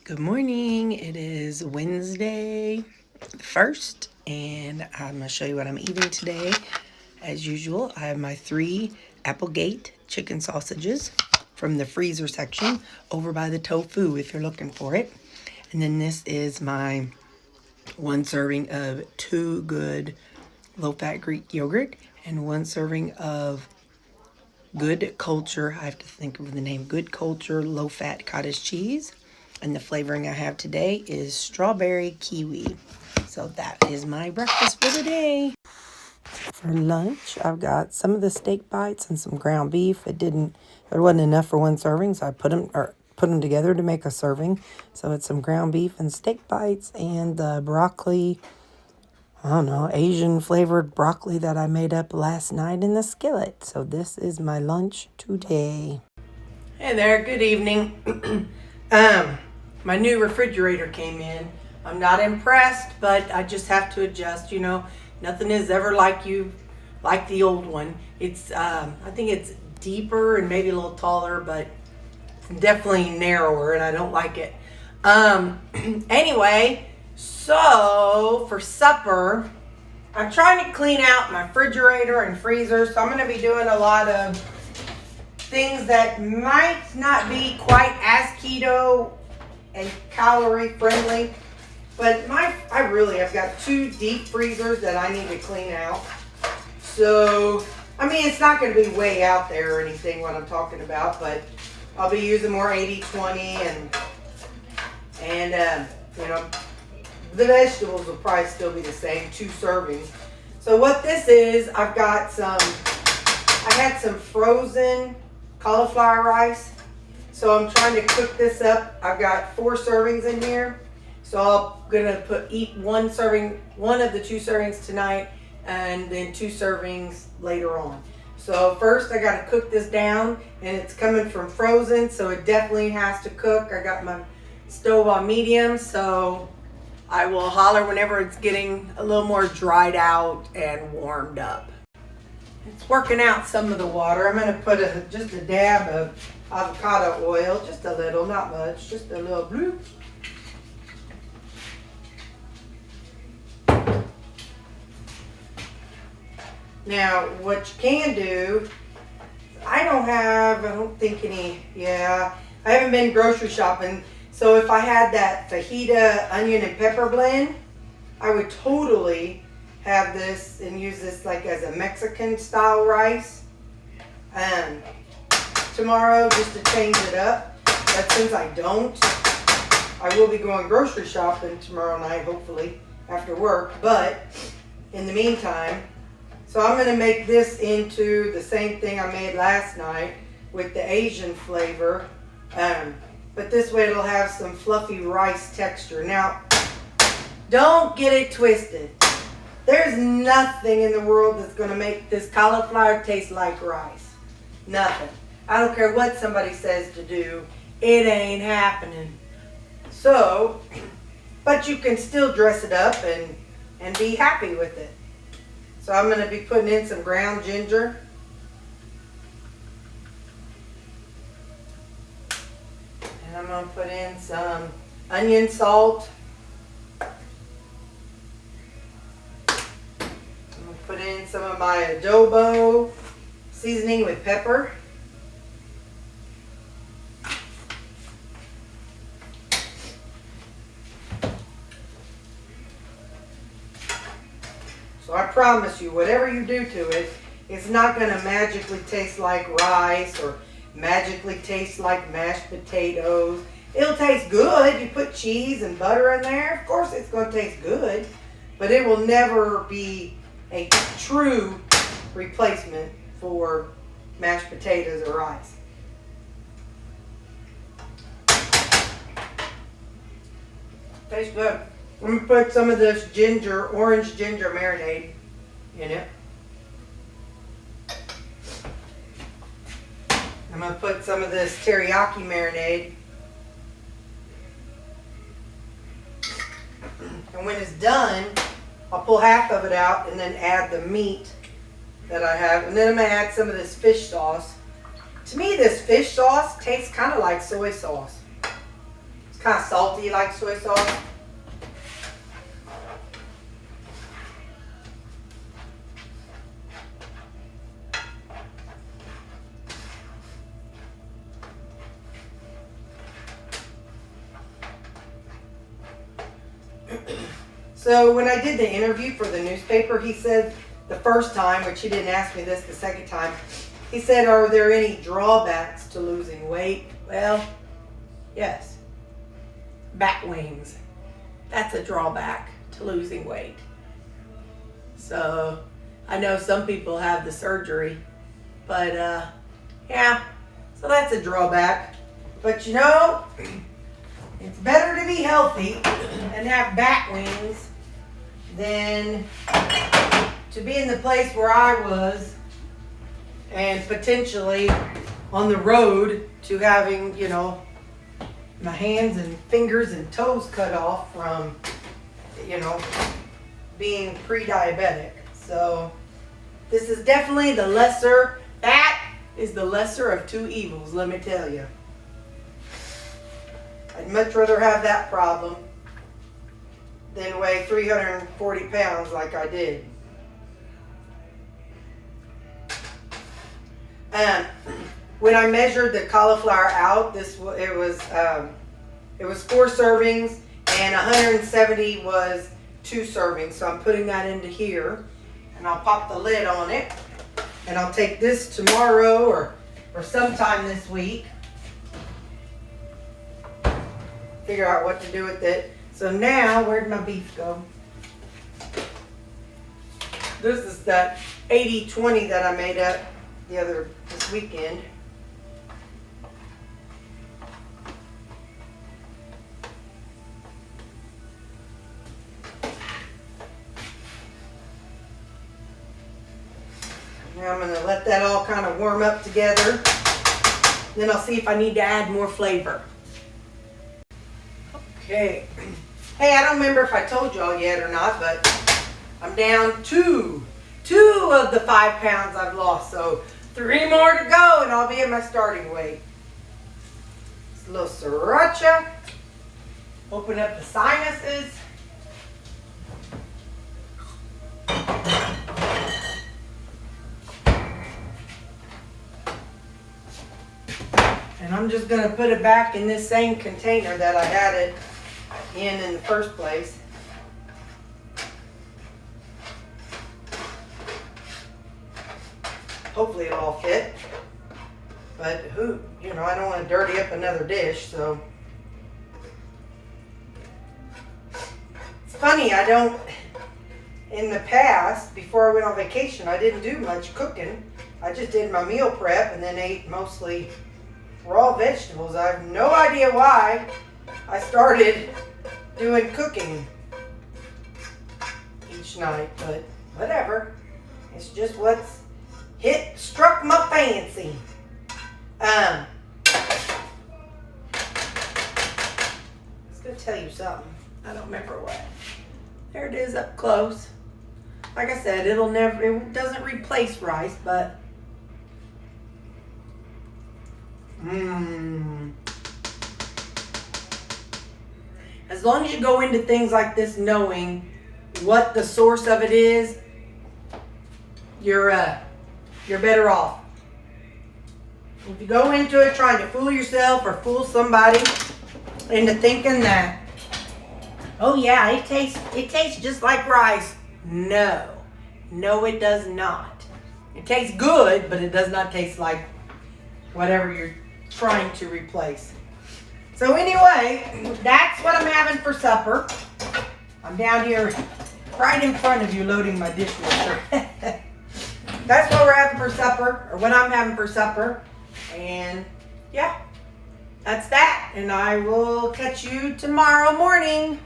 Good morning. It is Wednesday the 1st, and I'm going to show you what I'm eating today. As usual, I have my 3 Applegate chicken sausages from the freezer section over by the tofu if you're looking for it. And then this is my 1 serving of Too Good low-fat Greek yogurt and 1 serving of Good Culture, I have to think of the name, Good Culture low-fat cottage cheese. And the flavoring I have today is strawberry kiwi. So that is my breakfast for the day. For lunch, I've got some of the steak bites and some ground beef. There wasn't enough for 1 serving, so I put them together to make a serving. So it's some ground beef and steak bites and the broccoli, I don't know, Asian flavored broccoli that I made up last night in the skillet. So this is my lunch today. Hey there, good evening. My new refrigerator came in. I'm not impressed, but I just have to adjust. Nothing is ever like the old one. It's I think it's deeper and maybe a little taller, but it's definitely narrower, and I don't like it. Anyway, so for supper, I'm trying to clean out my refrigerator and freezer, so I'm going to be doing a lot of things that might not be quite as keto and calorie friendly, but I've got 2 deep freezers that I need to clean out. So, it's not going to be way out there or anything what I'm talking about, but I'll be using more 80/20 and the vegetables will probably still be the same, 2 servings. So what this is, I had some frozen cauliflower rice. So I'm trying to cook this up. I've got 4 servings in here. So I'm gonna eat one of the 2 servings tonight and then 2 servings later on. So first I gotta cook this down, and it's coming from frozen, so it definitely has to cook. I got my stove on medium, so I will holler whenever it's getting a little more dried out and warmed up. It's working out some of the water. I'm going to put just a dab of avocado oil, just a little, not much, just a little bloop. Now, what you can do, I haven't been grocery shopping, so if I had that fajita onion and pepper blend, I would totally have this and use this like as a Mexican style rice tomorrow just to change it up. But since I don't, I will be going grocery shopping tomorrow night, hopefully after work. But in the meantime, so I'm going to make this into the same thing I made last night with the Asian flavor. But this way it'll have some fluffy rice texture. Now, don't get it twisted. There's nothing in the world that's going to make this cauliflower taste like rice. Nothing. I don't care what somebody says to do. It ain't happening. So, but you can still dress it up and be happy with it. So I'm going to be putting in some ground ginger. And I'm going to put in some onion salt. Put in some of my adobo seasoning with pepper. So I promise you, whatever you do to it, it's not going to magically taste like rice or magically taste like mashed potatoes. It'll taste good. You put cheese and butter in there, of course it's going to taste good, but it will never be a true replacement for mashed potatoes or rice. Tastes good. I'm going to put some of this orange ginger marinade in it. I'm going to put some of this teriyaki marinade. And when it's done, I'll pull half of it out and then add the meat that I have. And then I'm going to add some of this fish sauce. To me, this fish sauce tastes kind of like soy sauce. kind of salty like soy sauce. So when I did the interview for the newspaper, he said the first time, which he didn't ask me this the second time, he said, are there any drawbacks to losing weight? Well, yes. Back wings. That's a drawback to losing weight. So I know some people have the surgery, but yeah, so that's a drawback. But you know, it's better to be healthy and have back wings than to be in the place where I was and potentially on the road to having, you know, my hands and fingers and toes cut off from, you know, being pre-diabetic. So this is definitely the lesser, that is the lesser of two evils, let me tell you. I'd much rather have that problem than weigh 340 pounds like I did. When I measured the cauliflower out, it was 4 servings and 170 was 2 servings. So I'm putting that into here, and I'll pop the lid on it, and I'll take this tomorrow or sometime this week. Figure out what to do with it. So now, where'd my beef go? This is that 80-20 that I made up this weekend. Now I'm going to let that all kind of warm up together. Then I'll see if I need to add more flavor. Okay. Hey, I don't remember if I told y'all yet or not, but I'm down two of the 5 pounds I've lost. So 3 more to go and I'll be at my starting weight. It's a little sriracha. Open up the sinuses. And I'm just going to put it back in this same container that I had it in the first place. Hopefully it'll all fit. But I don't want to dirty up another dish, so. It's funny, in the past, before I went on vacation, I didn't do much cooking. I just did my meal prep and then ate mostly raw vegetables. I have no idea why I started doing cooking each night, but whatever. It's just what's struck my fancy. I was gonna tell you something. I don't remember what. There it is up close. Like I said, it doesn't replace rice, but as long as you go into things like this knowing what the source of it is, you're better off. If you go into it trying to fool yourself or fool somebody into thinking that, oh yeah, it tastes just like rice. No, it does not. It tastes good, but it does not taste like whatever you're trying to replace. So anyway, that's what I'm having for supper. I'm down here right in front of you loading my dishwasher. That's what we're having for supper, or what I'm having for supper. And yeah, that's that. And I will catch you tomorrow morning.